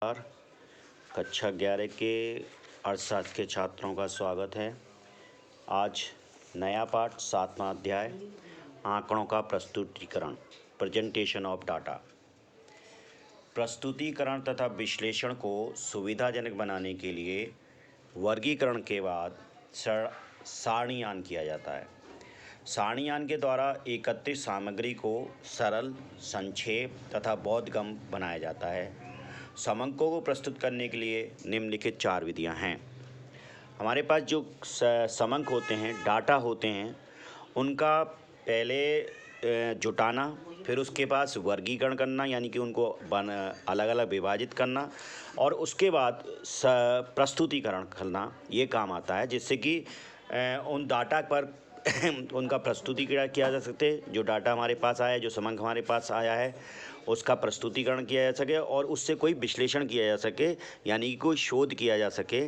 नमस्कार। कक्षा 11 के अर्थशास्त्र के छात्रों का स्वागत है। आज नया पाठ 7वां अध्याय आंकड़ों का प्रस्तुतीकरण, प्रेजेंटेशन ऑफ डाटा। प्रस्तुतीकरण तथा विश्लेषण को सुविधाजनक बनाने के लिए वर्गीकरण के बाद सारणीयान किया जाता है। सारणीयान के द्वारा एकत्रित सामग्री को सरल, संक्षेप तथा बोधगम्य बनाया जाता है। समंकों को प्रस्तुत करने के लिए निम्नलिखित 4 विधियां हैं। हमारे पास जो समंक होते हैं, डाटा होते हैं, उनका पहले जुटाना, फिर उसके पास वर्गीकरण करना, यानी कि उनको अलग अलग विभाजित करना, और उसके बाद प्रस्तुतिकरण करना, ये काम आता है, जिससे कि उन डाटा पर उनका प्रस्तुतिकरण किया जा सकते। जो डाटा हमारे पास आया है, जो समंक हमारे पास आया है, उसका प्रस्तुतिकरण किया जा सके और उससे कोई विश्लेषण किया जा सके, यानी कि कोई शोध किया जा सके,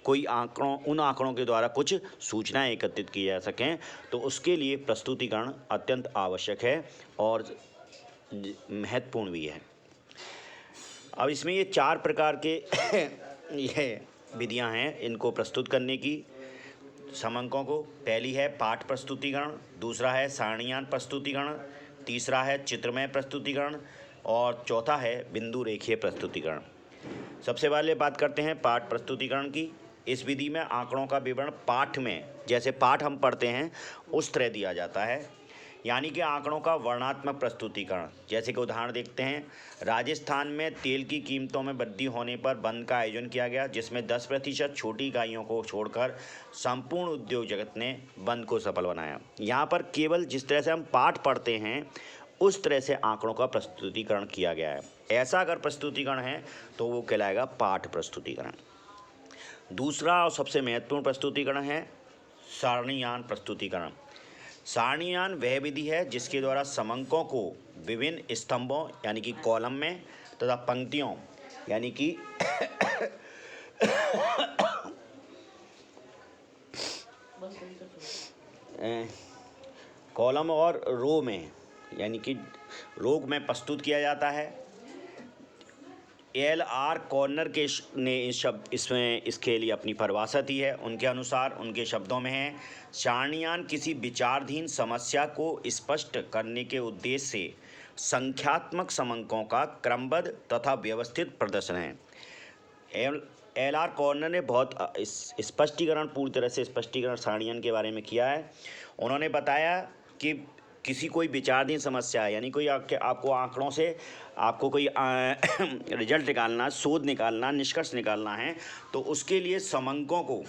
कोई उन आंकड़ों के द्वारा कुछ सूचनाएं एकत्रित की जा सकें। तो उसके लिए प्रस्तुतिकरण अत्यंत आवश्यक है और महत्वपूर्ण भी है। अब इसमें ये 4 प्रकार के ये विधियां हैं इनको प्रस्तुत करने की समंकों को। पहली है पाठ प्रस्तुतिकरण, दूसरा है सारणीयान प्रस्तुतिकरण, तीसरा है चित्रमय प्रस्तुतिकरण और चौथा है बिंदु रेखीय प्रस्तुतिकरण। सबसे पहले बात करते हैं पाठ प्रस्तुतिकरण की। इस विधि में आंकड़ों का विवरण पाठ में, जैसे पाठ हम पढ़ते हैं उस तरह दिया जाता है, यानी कि आंकड़ों का वर्णनात्मक प्रस्तुतिकरण। जैसे कि उदाहरण देखते हैं, राजस्थान में तेल की कीमतों में वृद्धि होने पर बंद का आयोजन किया गया, जिसमें 10% छोटी इकाइयों को छोड़कर संपूर्ण उद्योग जगत ने बंद को सफल बनाया। यहाँ पर केवल जिस तरह से हम पाठ पढ़ते हैं उस तरह से आंकड़ों का प्रस्तुतिकरण किया गया है। ऐसा अगर प्रस्तुतिकरण है तो वो कहलाएगा पाठ प्रस्तुतिकरण। दूसरा और सबसे महत्वपूर्ण प्रस्तुतिकरण है सारणीयान प्रस्तुतिकरण। सारणीयान वह विधि है जिसके द्वारा समंकों को विभिन्न स्तंभों, यानी कि कॉलम में, तथा पंक्तियों, यानी कि कॉलम और रो में, यानी कि रो में प्रस्तुत किया जाता है। LR कॉर्नर के ने इसके लिए अपनी परिभाषा दी है। उनके अनुसार, उनके शब्दों में है, सारणीयान किसी विचाराधीन समस्या को स्पष्ट करने के उद्देश्य से संख्यात्मक समंकों का क्रमबद्ध तथा व्यवस्थित प्रदर्शन है। LR कॉर्नर ने बहुत स्पष्टीकरण, पूरी तरह से स्पष्टीकरण सारणीयान के बारे में किया है। उन्होंने बताया कि किसी कोई विचाराधीन समस्या है, यानी कोई आपको आंकड़ों से आपको कोई रिजल्ट निकालना, शोध निकालना, निष्कर्ष निकालना है, तो उसके लिए समंकों को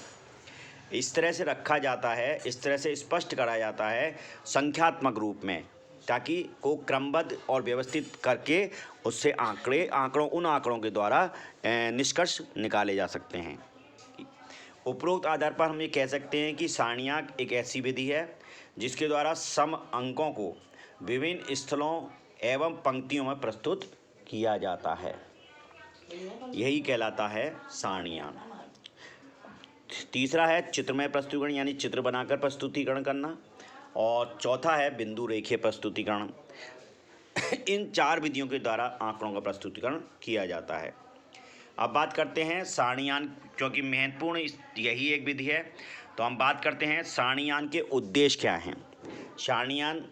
इस तरह से रखा जाता है, इस तरह से स्पष्ट करा जाता है संख्यात्मक रूप में, ताकि को क्रमबद्ध और व्यवस्थित करके उससे उन आंकड़ों के द्वारा निष्कर्ष निकाले जा सकते हैं। उपरोक्त आधार पर हम ये कह सकते हैं कि सारणीयान एक ऐसी विधि है जिसके द्वारा सम अंकों को विभिन्न स्थलों एवं पंक्तियों में प्रस्तुत किया जाता है। यही कहलाता है सारणीयान। तीसरा है चित्रमय प्रस्तुतिकरण, यानी चित्र बनाकर प्रस्तुतिकरण करना, और चौथा है बिंदु रेखीय प्रस्तुतिकरण। इन 4 विधियों के द्वारा आंकड़ों का प्रस्तुतिकरण किया जाता है। अब बात करते हैं सारणीयान, क्योंकि महत्वपूर्ण यही एक विधि है, तो हम बात करते हैं सारणीयान के उद्देश्य क्या हैं। सारणीयान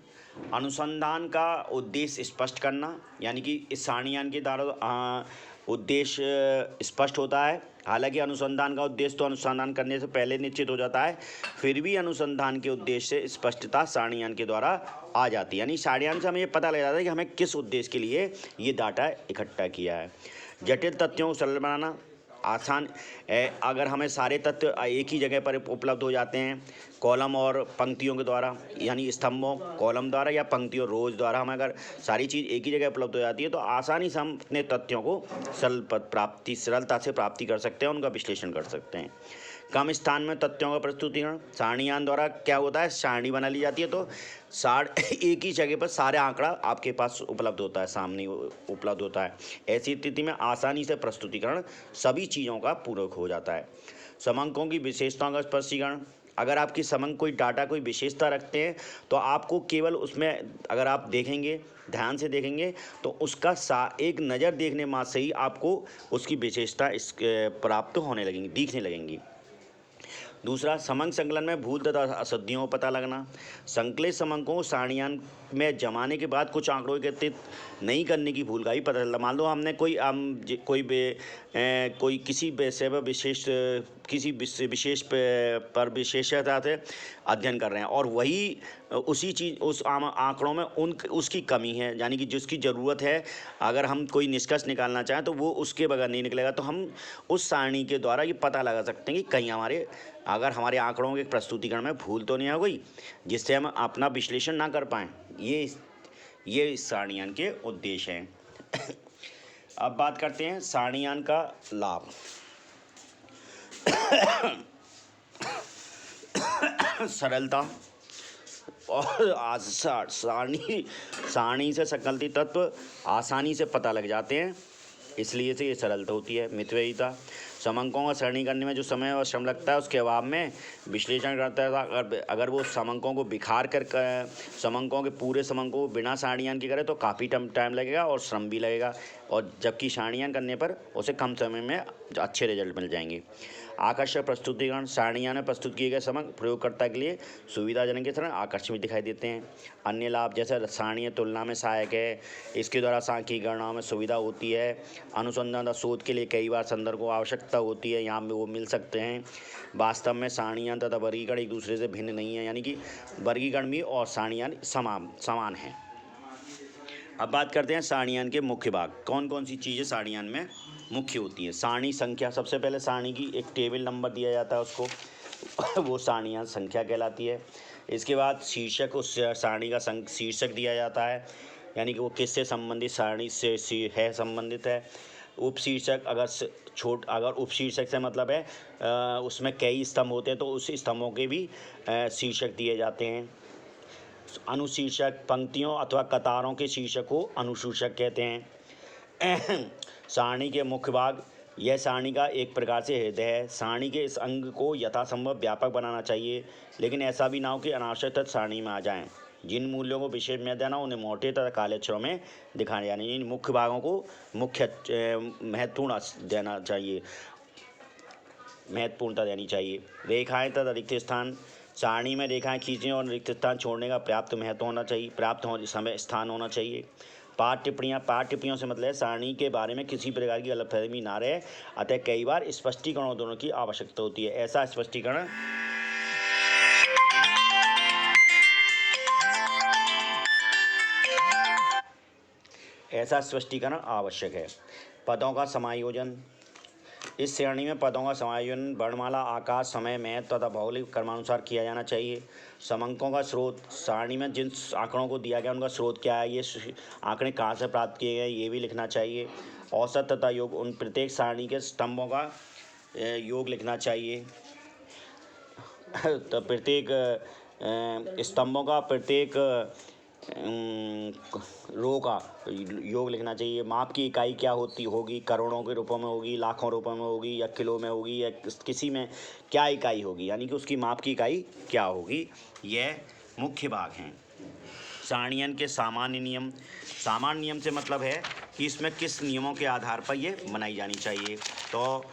अनुसंधान का उद्देश्य स्पष्ट करना, यानी कि इस सारणीयान के द्वारा उद्देश्य स्पष्ट होता है। हालांकि अनुसंधान का उद्देश्य तो अनुसंधान करने से पहले निश्चित हो जाता है, फिर भी अनुसंधान के उद्देश्य से स्पष्टता सारणीयान के द्वारा आ जाती है। यानी सारणीयान से हमें ये पता लग जाता है कि हमें किस उद्देश्य के लिए ये डाटा इकट्ठा किया है। जटिल तथ्यों को सरल बनाना, आसान, अगर हमें सारे तथ्य एक ही जगह पर उपलब्ध हो जाते हैं कॉलम और पंक्तियों के द्वारा, यानी स्तंभों, कॉलम द्वारा या पंक्तियों, रोज द्वारा, हमें अगर सारी चीज़ एक ही जगह उपलब्ध हो जाती है तो आसानी से हम अपने तथ्यों को सरलता से प्राप्ति कर सकते हैं, उनका विश्लेषण कर सकते हैं। कम स्थान में तथ्यों का प्रस्तुतिकरण, सारणीयान द्वारा क्या होता है, सारणी बना ली जाती है, तो एक ही जगह पर सारे आंकड़ा आपके पास उपलब्ध होता है, सामने उपलब्ध होता है। ऐसी स्थिति में आसानी से प्रस्तुतिकरण सभी चीज़ों का पूरक हो जाता है। समंकों की विशेषताओं का स्पष्टीकरण, अगर आपकी समंग कोई डाटा कोई विशेषता रखते हैं तो आपको केवल उसमें अगर आप देखेंगे, ध्यान से देखेंगे, तो उसका एक नज़र देखने मात्र से ही आपको उसकी विशेषता प्राप्त होने लगेंगी, दिखने लगेंगी। दूसरा, समंक संकलन में भूल तथा अशुद्धियों का पता लगना। संकलित समंकों को सारणियान में जमाने के बाद कुछ आंकड़ों की एकत्रित नहीं करने की भूल का भी पता चलता। मान लो हमने कोई किसी विषय पर विशेष पर विशेषता से अध्ययन कर रहे हैं और वही उसी चीज़ उस आंकड़ों में उसकी कमी है, यानी कि जिसकी ज़रूरत है, अगर हम कोई निष्कर्ष निकालना चाहें तो वो उसके बगैर नहीं निकलेगा। तो हम उस सारणी के द्वारा ये पता लगा सकते हैं कि कहीं हमारे आंकड़ों के प्रस्तुतिकरण में भूल तो नहीं हो गई, जिससे हम अपना विश्लेषण ना कर पाएँ। ये इस सारणियान के उद्देश्य हैं। अब बात करते हैं सारणियान का लाभ। सरलता और सारणी से संकलित तत्व आसानी से पता लग जाते हैं, इसलिए से ये सरलता होती है। मितव्ययिता, समंकों का सरणी करने में जो समय और श्रम लगता है उसके अभाव में विश्लेषण करता है। अगर वो समंकों को बिखार कर समंकों के पूरे समंकों को बिना सारणियान की करे तो काफ़ी टाइम लगेगा और श्रम भी लगेगा, और जबकि सारणियान करने पर उसे कम समय में अच्छे रिजल्ट मिल जाएंगे। आकर्षक प्रस्तुतिकरण, सारणियान में प्रस्तुत किए गए समंक प्रयोगकर्ता के लिए सुविधाजनक के तरह आकर्षक दिखाई देते हैं। अन्य लाभ जैसे सारणीय तुलना में सहायक है, इसके द्वारा सांख्यिकी गणनाओं में सुविधा होती है। अनुसंधान तथा शोध के लिए कई बार संदर्भ को आवश्यकता होती है, यहाँ में वो मिल सकते हैं। वास्तव में सारणियान तथा वर्गीकरण एक दूसरे से भिन्न नहीं है, यानी कि वर्गीकरण भी और सारणियान समान हैं। अब बात करते हैं सारणियान के मुख्य भाग। कौन कौन सी चीज़ें सारणियान में मुख्य होती है। सारणी संख्या, सबसे पहले सारणी की एक टेबल नंबर दिया जाता है उसको वो सारणियान संख्या कहलाती है। इसके बाद शीर्षक, उस सारणी का शीर्षक दिया जाता है, यानी कि वो किससे संबंधित सारणी से संबंधित है। उपशीर्षक, अगर उपशीर्षक से मतलब है उसमें कई स्तंभ होते हैं तो उस स्तंभों के भी शीर्षक दिए जाते हैं। अनुशीर्षक, पंक्तियों अथवा कतारों के शीर्षक को अनुशीर्षक कहते हैं। सारणी के मुख्य भाग, यह सारणी का एक प्रकार से हृदय है। सारणी के इस अंग को यथासंभव व्यापक बनाना चाहिए, लेकिन ऐसा भी ना हो कि अनावश्यक तत्व सारणी में आ जाएं। जिन मूल्यों को विशेष महत्व देना उन्हें मोटे तथा काले अक्षरों में दिखाने, यानी इन मुख्य भागों को महत्वपूर्णता देनी चाहिए। रेखाएं तथा रिक्त स्थान, सारणी में रेखाएं खींचने और रिक्त स्थान छोड़ने का पर्याप्त महत्व होना चाहिए, स्थान होना चाहिए। पाठ टिप्पणियों से मतलब सारणी के बारे में किसी प्रकार की गलतफहमी ना रहे, अतः कई बार स्पष्टीकरणों दोनों की आवश्यकता होती है। ऐसा स्पष्टीकरण आवश्यक है। पदों का समायोजन, इस श्रेणी में पदों का समायोजन वर्णमाला, आकार, समय, महत्व तथा भौगोलिक क्रमानुसार किया जाना चाहिए। समंकों का स्रोत, सारणी में जिन आंकड़ों को दिया गया उनका स्रोत क्या है, ये आंकड़े कहाँ से प्राप्त किए गए, ये भी लिखना चाहिए। औसत तथा योग, उन प्रत्येक सारणी के स्तंभों का योग लिखना चाहिए। तो प्रत्येक स्तंभों का प्रत्येक रो का योग लिखना चाहिए। माप की इकाई क्या होगी, करोड़ों के रूपों में होगी, लाखों रूपों में होगी, या किलो में होगी, या किसी में क्या इकाई होगी, यानी कि उसकी माप की इकाई क्या होगी। यह मुख्य भाग हैं। सारणियन के सामान्य नियम, सामान्य नियम से मतलब है कि इसमें किस नियमों के आधार पर यह बनाई जानी चाहिए। तो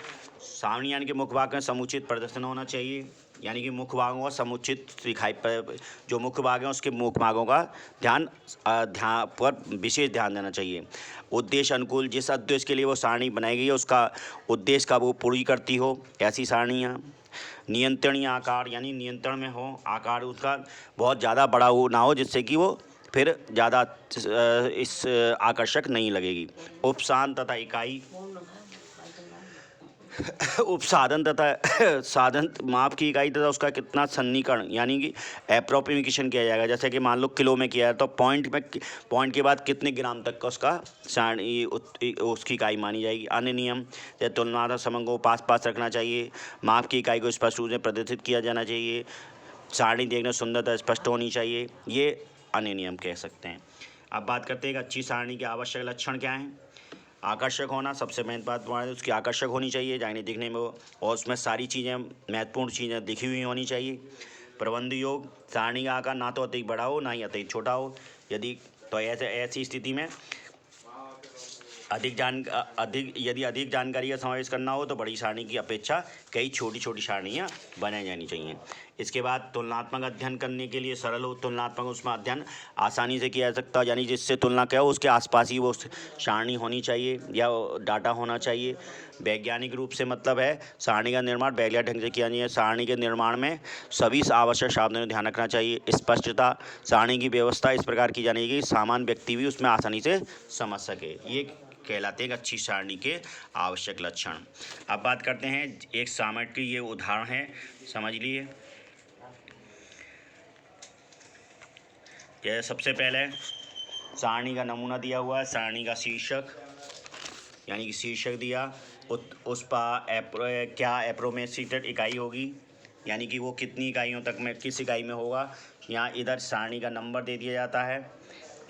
सारणियन के मुख्य भाग में समुचित प्रदर्शन होना चाहिए, यानी कि मुख्य भागों का समुचित जो मुख्य भाग हैं उसके मुख्य भागों का ध्यान पर विशेष ध्यान देना चाहिए। उद्देश्य अनुकूल, जिस उद्देश्य के लिए वो सारणी बनाई गई है उसका उद्देश्य का वो पूरी करती हो, ऐसी सारणियाँ। नियंत्रणीय आकार, यानी नियंत्रण में हो, आकार उसका बहुत ज़्यादा बड़ा हो ना हो जिससे कि वो फिर ज़्यादा इस आकर्षक नहीं लगेगी। उपसान तथा इकाई, उपसाधन तथा साधन, माप की इकाई तथा उसका कितना सन्निकरण, यानी कि एप्रोप्रिकेशन किया जाएगा। जैसे कि मान लो किलो में किया है तो पॉइंट के बाद कितने ग्राम तक का उसकी इकाई मानी जाएगी। अन्य नियम जैसे तुलनात्मक समंकों को पास रखना चाहिए, माप की इकाई को स्पष्ट रूप से प्रदर्शित किया जाना चाहिए, सारणी देखने सुंदरता स्पष्ट होनी चाहिए, ये अन्य नियम कह सकते हैं। अब बात करते हैं कि अच्छी सारणी के आवश्यक लक्षण क्या हैं। आकर्षक होना सबसे मेन बात है, उसकी आकर्षक होनी चाहिए, यानी दिखने में वो, और उसमें सारी चीज़ें महत्वपूर्ण चीज़ें लिखी हुई होनी चाहिए। प्रबंध योग, सारणी का आकार ना तो अतिरिक्त बड़ा हो ना ही अतिरिक्त छोटा हो। यदि तो ऐसी स्थिति में यदि अधिक जानकारी का समावेश करना हो तो बड़ी सारणी की अपेक्षा कई छोटी छोटी सारणियाँ बनाई जानी चाहिए। इसके बाद तुलनात्मक अध्ययन करने के लिए सरल हो, तुलनात्मक उसमें अध्ययन आसानी से किया जा सकता है, यानी जिससे तुलना क्या हो उसके आसपास ही वो सारणी होनी चाहिए या डाटा होना चाहिए। वैज्ञानिक रूप से मतलब है सारणी का निर्माण वैज्ञानिक ढंग से किया जाए। सारणी के निर्माण में सभी आवश्यक सावधानियों का ध्यान रखना चाहिए। स्पष्टता, सारणी की व्यवस्था इस प्रकार की जानी चाहिए कि सामान्य व्यक्ति भी उसमें आसानी से समझ सके। ये कहलाते हैं अच्छी सारणी के आवश्यक लक्षण। अब बात करते हैं एक सामग्री की, ये उदाहरण है, समझ लिए। यह सबसे पहले सारणी का नमूना दिया हुआ है, सारणी का शीर्षक, यानी कि शीर्षक दिया, उस पर क्या एप्रोक्सीमेटेड इकाई होगी, यानी कि वो कितनी इकाइयों तक में, किस इकाई में होगा। यहाँ इधर सारणी का नंबर दे दिया जाता है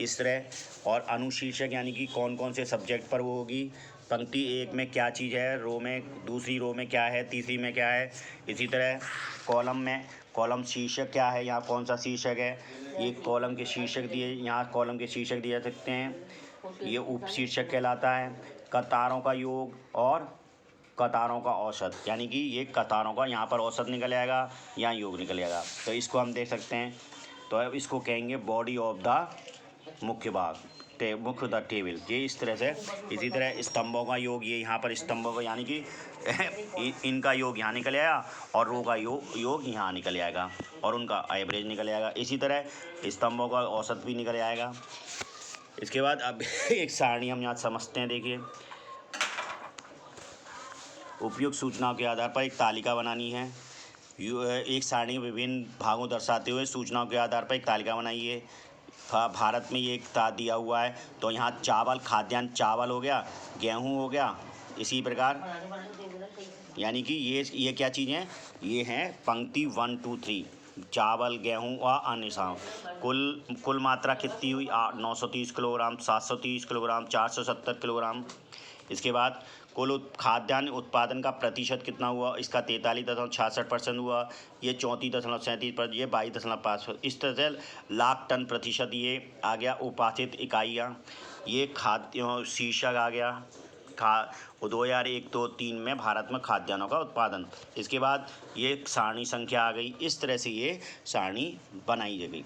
इस तरह, और अनुशीर्षक यानी कि कौन कौन से सब्जेक्ट पर वो होगी। पंक्ति एक में क्या चीज़ है, रो में, दूसरी रो में क्या है, तीसरी में क्या है। इसी तरह कॉलम में, कॉलम शीर्षक क्या है, यहाँ कौन सा शीर्षक है, ये कॉलम के शीर्षक दिए, यहाँ कॉलम के शीर्षक दिए जा सकते हैं, ये उप शीर्षक कहलाता है। कतारों का योग और कतारों का औसत, यानी कि ये कतारों का यहाँ पर औसत निकल आएगा, यहाँ योग निकल आएगा, तो इसको हम देख सकते हैं। तो अब इसको कहेंगे बॉडी ऑफ द मुख्य भाग, मुख्य द टेबल, ये इस तरह से। इसी तरह स्तंभों का योग, ये यहाँ पर स्तंभों का, यानी कि इनका योग यहाँ निकल आएगा और रो का योग यहाँ निकल आएगा और उनका एवरेज निकल आएगा। इसी तरह स्तंभों का औसत भी निकल आएगा। इसके बाद अब एक सारणी हम यहाँ समझते हैं। देखिए, उपयुक्त सूचनाओं के आधार पर एक तालिका बनानी है। एक सारणी के विभिन्न भागों दर्शाते हुए सूचनाओं के आधार पर एक तालिका बनाइए। भारत में ये एक दिया हुआ है, तो यहाँ चावल, खाद्यान्न चावल हो गया, गेहूँ हो गया, इसी प्रकार, यानी कि ये क्या चीज़ें हैं, ये हैं पंक्ति 1 2 3, चावल, गेहूँ और अन्य सामान। कुल मात्रा कितनी हुई, 930 किलोग्राम, 730 किलोग्राम, 470 किलोग्राम। इसके बाद कुल खाद्यान्न उत्पादन का प्रतिशत कितना हुआ, इसका 43.66% हुआ, ये 34.37%, ये 22.5%। इस तरह से लाख टन प्रतिशत ये आ गया। उपार्जित इकाइयाँ, ये खाद्य शीर्षक आ गया, 2001-2-3 में भारत में खाद्यान्नों का उत्पादन। इसके बाद ये सारणी संख्या आ गई। इस तरह से ये सारणी बनाई गई।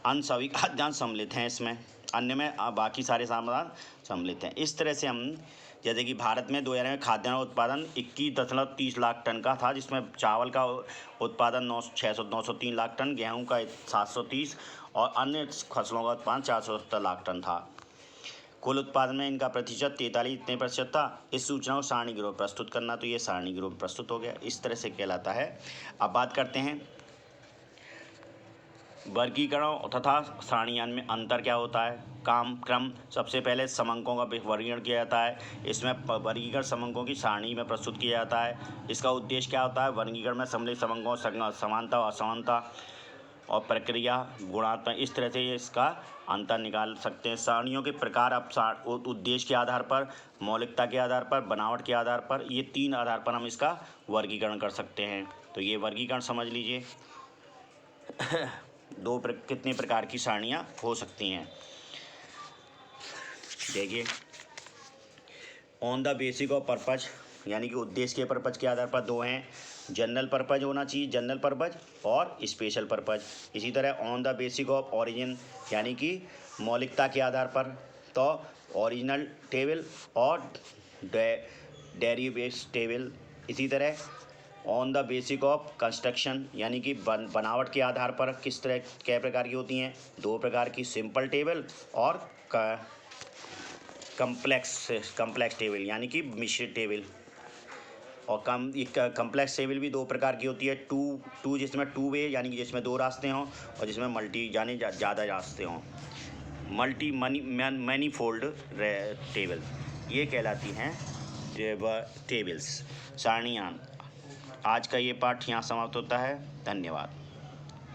अन्य सभी खाद्यान्न सम्मिलित हैं इसमें, अन्य में बाकी सारे सामान सम्मिलित हैं। इस तरह से हम, जैसे कि भारत में 2000 में खाद्यान्न उत्पादन 21.30 लाख टन का था, जिसमें चावल का उत्पादन 903 लाख टन, गेहूं का 730 और अन्य फसलों का उत्पादन 470 लाख टन था। कुल उत्पादन में इनका प्रतिशत 43% था। इस सूचना को सारणी के रूप में प्रस्तुत करना, तो ये सारणी के रूप में प्रस्तुत हो गया। इस तरह से कहलाता है। अब बात करते हैं वर्गीकरण तथा सारणीयान में अंतर क्या होता है। क्रम, सबसे पहले समंकों का वर्गीकरण किया जाता है। इसमें वर्गीकरण समंकों की सारणी में प्रस्तुत किया जाता है। इसका उद्देश्य क्या होता है, वर्गीकरण में सम्मिलित समंकों समानता और असमानता और प्रक्रिया गुणात्मक, इस तरह से इसका अंतर निकाल सकते हैं। सारणियों के प्रकार, अब उद्देश्य के आधार पर, मौलिकता के आधार पर, बनावट के आधार पर, ये 3 आधार पर हम इसका वर्गीकरण कर सकते हैं। तो ये वर्गीकरण समझ लीजिए। कितने प्रकार की सारणियाँ हो सकती हैं। देखिए, on the basic of purpose, यानी कि उद्देश्य के पर्पज के आधार पर 2 हैं। जनरल पर्पज होना चाहिए, जनरल पर्पज और स्पेशल पर्पज। इसी तरह on the basic of origin, यानी कि मौलिकता के आधार पर, तो ओरिजिनल टेबल और डेरिवेटिव टेबल। इसी तरह on the basic of construction, यानी कि बनावट के आधार पर किस तरह क्या प्रकार की होती हैं, 2 प्रकार की, सिंपल टेबल और कम्प्लेक्स टेबल, यानी कि मिश्रित टेबल। और कम्प्लेक्स टेबल भी 2 प्रकार की होती है, टू जिसमें 2 वे, यानी कि जिसमें 2 रास्ते हों, और जिसमें मल्टी यानी ज़्यादा रास्ते हों, मैनीफोल्ड टेबल, ये कहलाती हैं टेबल्स, सारणियाँ। आज का ये पाठ यहाँ समाप्त होता है। धन्यवाद।